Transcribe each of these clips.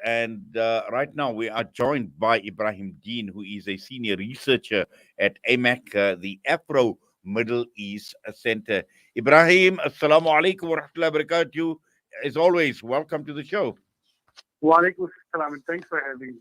And right now we are joined by Ibrahim Dean, who is a senior researcher at AMAC, the Afro Middle East Center. Ibrahim, assalamu alaikum wa rahmatullahi wa barakatuh. As always, welcome to the show. Walaikum salam, and thanks for having me.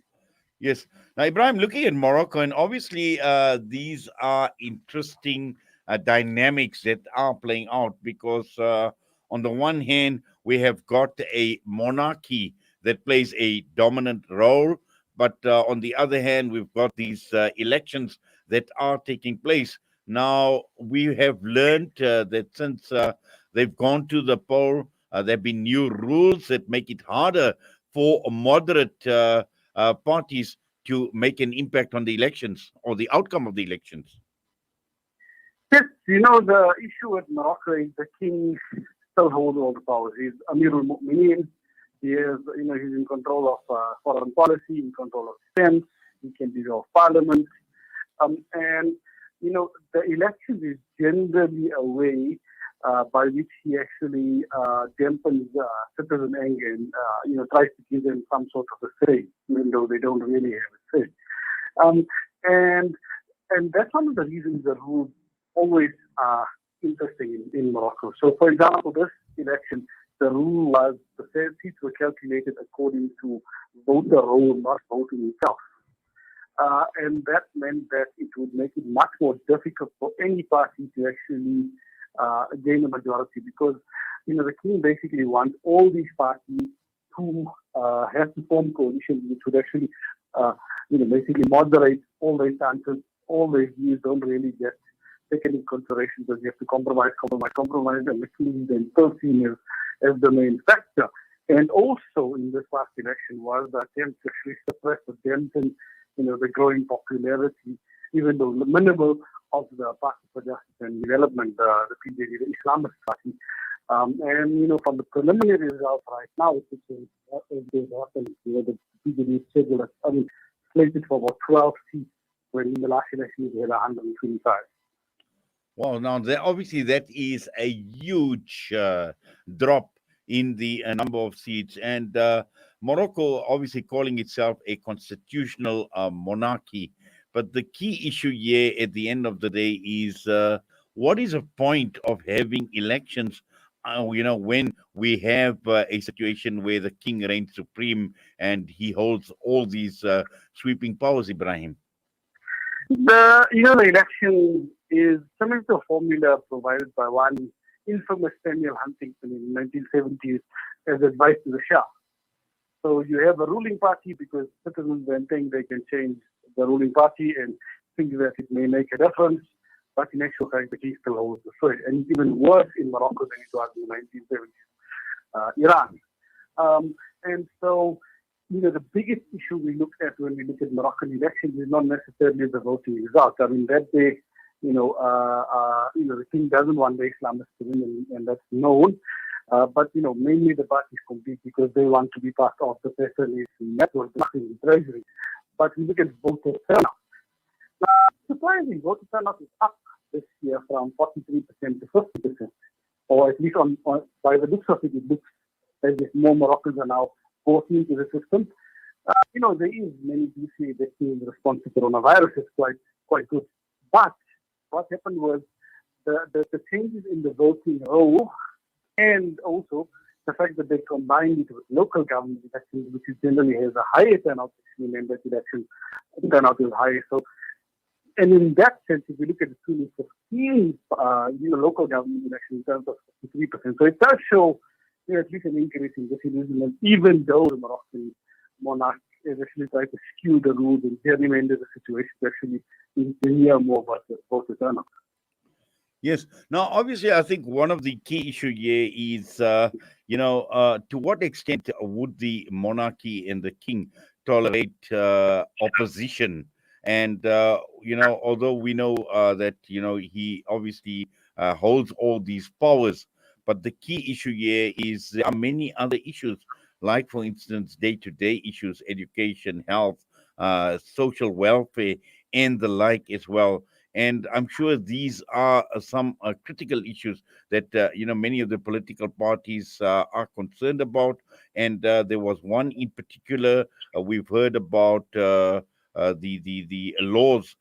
Yes. Now, Ibrahim, looking at Morocco, and obviously these are interesting dynamics that are playing out because, on the one hand, we have got a monarchy that plays a dominant role, but on the other hand, we've got these elections that are taking place. Now, we have learned that since they've gone to the poll, there have been new rules that make it harder for moderate. Parties to make an impact on the elections or the outcome of the elections. Yes, the issue with Morocco is the king still holds all the powers. He's Amirul Mu'mineen. He's in control of foreign policy, in control of defense. He can dissolve parliament. And the elections is generally a way by which he actually dampens citizen anger and, tries to give them some sort of a say, even though they don't really have a say. Um, and and that's one of the reasons the rules always are interesting in Morocco. So, for example, this election, the rule was the seats were calculated according to voter roll, not voting itself. And that meant that it would make it much more difficult for any party to actually gain a majority because, the king basically wants all these parties to have to form coalitions which would actually, basically moderate all their chances, all their views don't really get taken into consideration because you have to compromise, and the king then still seen as the main factor. And also in this last election was the attempt to actually suppress the dampen the growing popularity, even though the minimal of the Party for Justice and Development, the PJD, the Islamist party. And from the preliminary results right now, which is happening, the PJD is scheduled, slated for about 12 seats, when in the last election they had 125. Well, now obviously that is a huge drop in the number of seats, and Morocco obviously calling itself a constitutional monarchy. But the key issue here at the end of the day is what is the point of having elections? When we have a situation where the king reigns supreme and he holds all these sweeping powers, Ibrahim. The election is similar to a formula provided by one infamous Samuel Huntington in the 1970s as advice to the Shah. So you have a ruling party because citizens then think they can change the ruling party and think that it may make a difference, but in actual fact the king still holds the sway. And it's even worse in Morocco than it was in the 1970s Iran. And so the biggest issue we look at when we look at Moroccan elections is not necessarily the voting result. That day, the king doesn't want the Islamists to win, and that's known. But mainly the parties compete because they want to be part of the PSL's network, in the treasury. But we look at voter turnout. Now, surprisingly, voter turnout is up this year from 43% to 50%, or at least by the looks of it, it looks as if more Moroccans are now voting into the system. There is many do say that the response to coronavirus is quite good. But what happened was the changes in the voting roll and also the fact that they combined it with local government elections, which generally has a higher turnout, actually, and that election turnout is higher. So, and in that sense, if we look at the 2015, local government elections, in terms of 53%, so it does show at least an increase in disillusionment, even though the Moroccan monarch has actually tried to skew the rules and gerrymander the situation to actually engineer more voter turnout. Yes. Now, obviously, I think one of the key issue here is, to what extent would the monarchy and the king tolerate opposition? And although we know that he obviously holds all these powers, but the key issue here is there are many other issues, like for instance, day-to-day issues, education, health, social welfare, and the like as well. And I'm sure these are some critical issues that many of the political parties are concerned about. And there was one in particular we've heard about the laws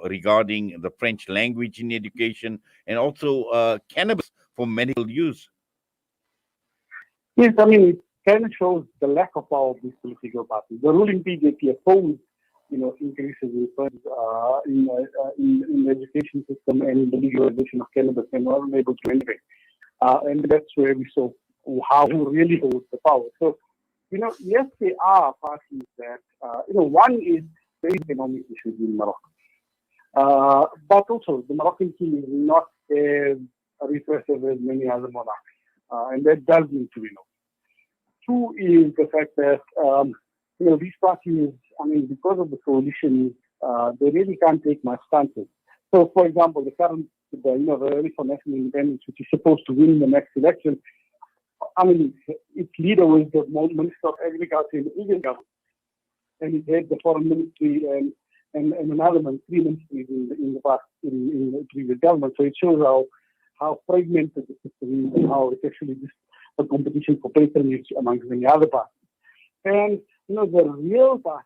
regarding the French language in education, and also cannabis for medical use. Yes, I mean, it kind of shows the lack of power of these political parties. The ruling PJP opposed, increases in funds in the education system and the legalization of cannabis, and were unable to do anything. And that's where we saw how who really holds the power. So, yes, there are parties that, one is the economic issues in Morocco. But also, the Moroccan king is not as repressive as many other monarchs, and that does need to be known. Two is the fact that these parties, I mean, because of the coalition, they really can't take much chances. So, for example, the Rally for National Independence, which is supposed to win the next election, I mean, its leader was the Minister of Agriculture in the previous government, and it had the Foreign Ministry and another three ministries in the past in the previous government. So it shows how fragmented the system is and how it's actually just a competition for patronage amongst many other parties. And the real party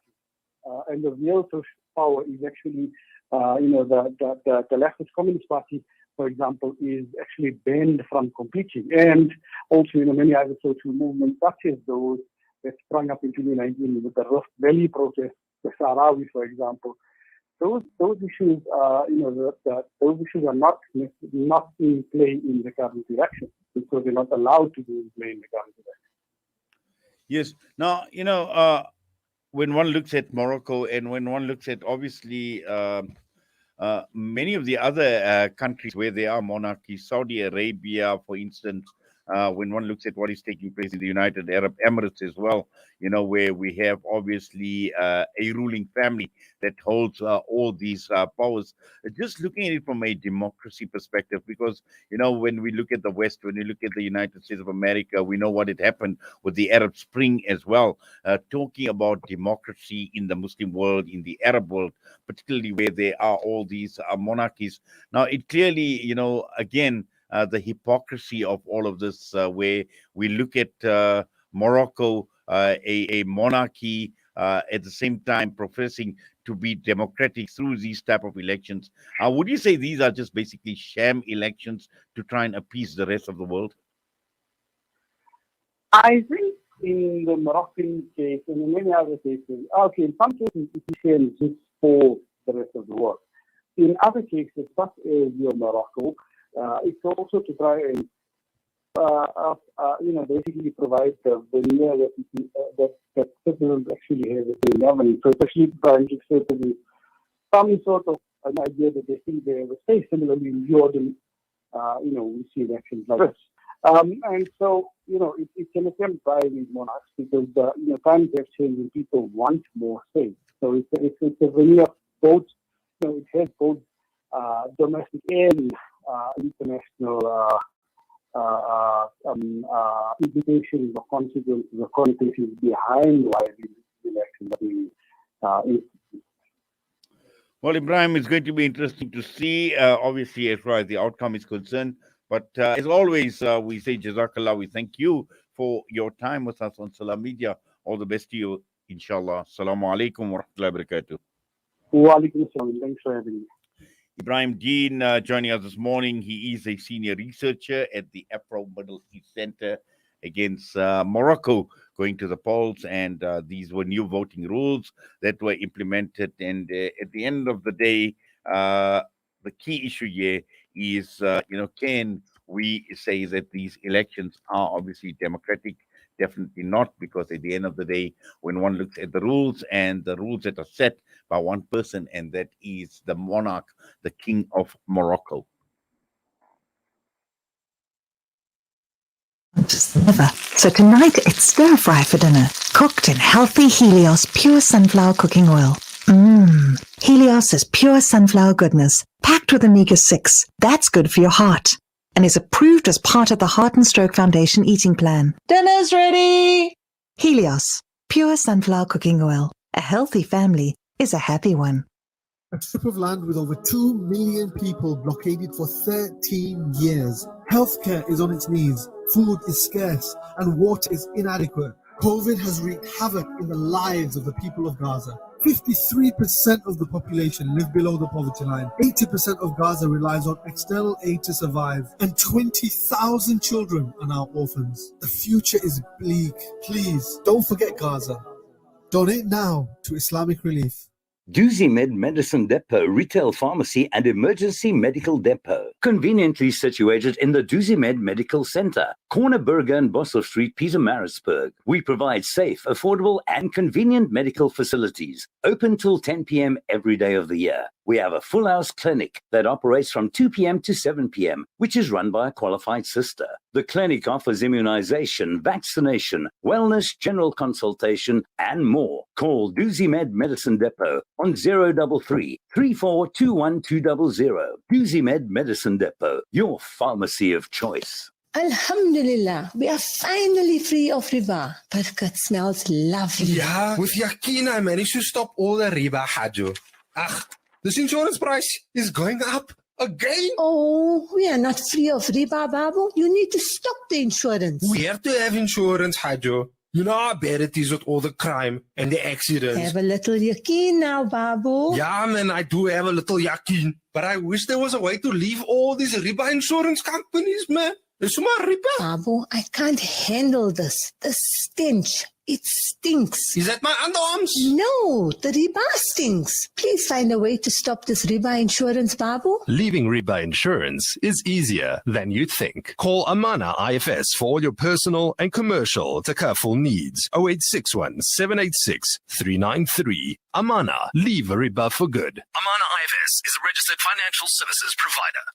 and the real social power is actually the leftist Communist Party, for example, is actually banned from competing. And also, many other social movements, such as those that sprung up in 2019 with the Rift Valley protest, the Sahrawi, for example. Those issues, those issues are not in play in the current election, because they're not allowed to be in play in the current election. Yes. Now, when one looks at Morocco, and when one looks at, obviously, many of the other countries where there are monarchies, Saudi Arabia, for instance, when one looks at what is taking place in the United Arab Emirates as well, where we have obviously a ruling family that holds all these powers. Just looking at it from a democracy perspective, because, when we look at the West, when we look at the United States of America, we know what had happened with the Arab Spring as well. Talking about democracy in the Muslim world, in the Arab world, particularly where there are all these monarchies. Now, it clearly, again, the hypocrisy of all of this, where we look at Morocco, a monarchy, at the same time professing to be democratic through these type of elections. Would you say these are just basically sham elections to try and appease the rest of the world? I think in the Moroccan case and in many other cases, okay, in some cases it's sham just for the rest of the world. In other cases, such as Morocco, it's also to try and basically provide the veneer that citizens actually have in government. So especially trying to give some sort of an idea that they think they have a say. Similarly, in Jordan, we see elections like this. And so, it's an attempt by these monarchs, because, times have changed and people want more say. So it's a veneer of both, it has both domestic and international implications or consequences or connotations behind why these elections are being instituted. Well, Ibrahim, it's going to be interesting to see, obviously, as far as the outcome is concerned. But as always, we say Jazakallah. We thank you for your time with us on Salam Media. All the best to you, inshallah. Assalamu alaikum wa rahmatullahi wa barakatuh. Wa alaikum assalam. Thanks for having me. Ibrahim Dean joining us this morning. He is a senior researcher at the Afro Middle East Center against Morocco going to the polls. And these were new voting rules that were implemented. And at the end of the day, the key issue here is, can we say that these elections are obviously democratic? Definitely not, because at the end of the day, when one looks at the rules, and the rules that are set by one person, and that is the monarch, the king of Morocco. Just the liver. So tonight it's stir fry for dinner, cooked in healthy Helios pure sunflower cooking oil. Helios is pure sunflower goodness, packed with omega-6. That's good for your heart, and is approved as part of the Heart and Stroke Foundation eating plan. Dinner's ready! Helios, pure sunflower cooking oil. A healthy family is a happy one. a strip of land with over 2 million people blockaded for 13 years. Healthcare is on its knees, food is scarce, and water is inadequate. COVID has wreaked havoc in the lives of the people of Gaza. 53% of the population live below the poverty line. 80% of Gaza relies on external aid to survive. And 20,000 children are now orphans. The future is bleak. Please, don't forget Gaza. Donate now to Islamic Relief. Med Medicine Depot Retail Pharmacy and Emergency Medical Depot. Conveniently situated in the Med Medical Center, Corner Burger and Bosser Street, Pietermaritzburg. We provide safe, affordable and convenient medical facilities. Open till 10 p.m. every day of the year. We have a full house clinic that operates from 2 p.m. to 7 p.m., which is run by a qualified sister. The clinic offers immunization, vaccination, wellness, general consultation, and more. Call Med Medicine Depot on 033 3421 Med Medicine Depot, your pharmacy of choice. Alhamdulillah, we are finally free of riba. Barkat smells lovely. Yeah, with Yakin, I managed to stop all the riba, Hajo. Ach, this insurance price is going up again. Oh, we are not free of riba, Babu. You need to stop the insurance. We have to have insurance, Hajo. You know how bad it is with all the crime and the accidents. Have a little yakin now, Babu. Yeah, man, I do have a little yakin. But I wish there was a way to leave all these riba insurance companies, man. It's my riba. Babu, I can't handle this. The stench. It stinks. Is that my underarms? No, the riba stinks. Please find a way to stop this riba insurance, Babu. Leaving riba insurance is easier than you think. Call Amana IFS for all your personal and commercial takaful needs. 0861 786 393. Amana, leave riba for good. Amana IFS is a registered financial services provider.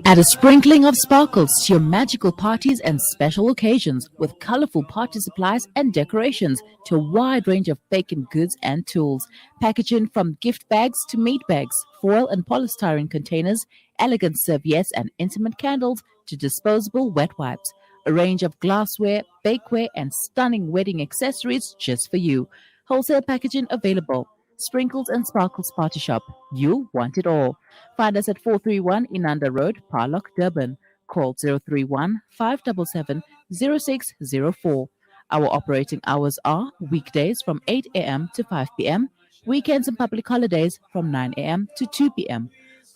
Add a sprinkling of sparkles to your magical parties and special occasions with colorful party supplies and decorations to a wide range of baking goods and tools. Packaging from gift bags to meat bags, foil and polystyrene containers, elegant serviettes and intimate candles to disposable wet wipes. A range of glassware, bakeware and stunning wedding accessories just for you. Wholesale packaging available. Sprinkles and Sparkles Party Shop. You'll want it all. Find us at 431 Inanda Road, Parlock, Durban. Call 031 577 0604. Our operating hours are weekdays from 8 a.m. to 5 p.m., weekends and public holidays from 9 a.m. to 2 p.m.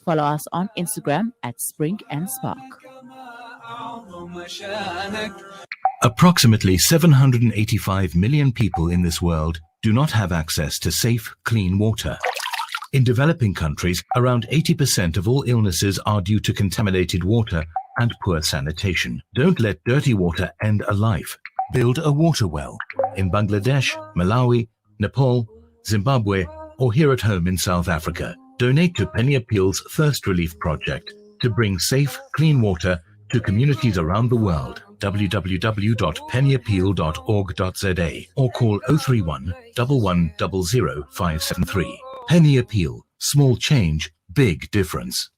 Follow us on Instagram at Spring and Spark. Approximately 785 million people in this world do not have access to safe, clean water. In developing countries, around 80% of all illnesses are due to contaminated water and poor sanitation. Don't let dirty water end a life. Build a water well. In Bangladesh, Malawi, Nepal, Zimbabwe, or here at home in South Africa, donate to Penny Appeal's Thirst Relief Project to bring safe, clean water to communities around the world. www.pennyappeal.org.za or call 031 1100 573. Penny Appeal. Small change, big difference.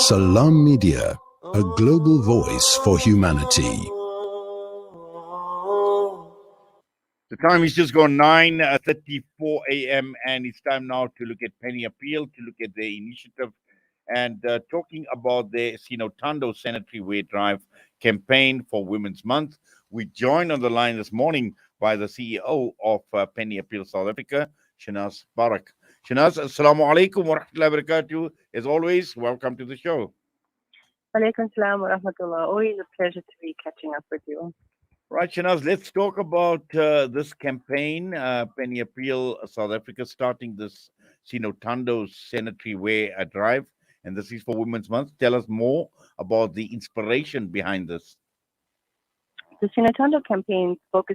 Salam Media, a global voice for humanity. The time is just gone 9:34 a.m. and it's time now to look at Penny Appeal, to look at their initiative and talking about the Sinotando Sanitary Wear Drive campaign for Women's Month. We joined on the line this morning by the CEO of Penny Appeal South Africa, Shanaz Barak. Shanaz, assalamu alaikum wa rahmatullahi wa barakatuh. As always, welcome to the show. Alaikum salam wa rahmatullah. Always a pleasure to be catching up with you. Right, Shanaz, let's talk about this campaign, Penny Appeal South Africa, starting this Sinotando Sanitary Wear Drive, and this is for Women's Month. Tell us more about the inspiration behind this. The Sinotando campaign focuses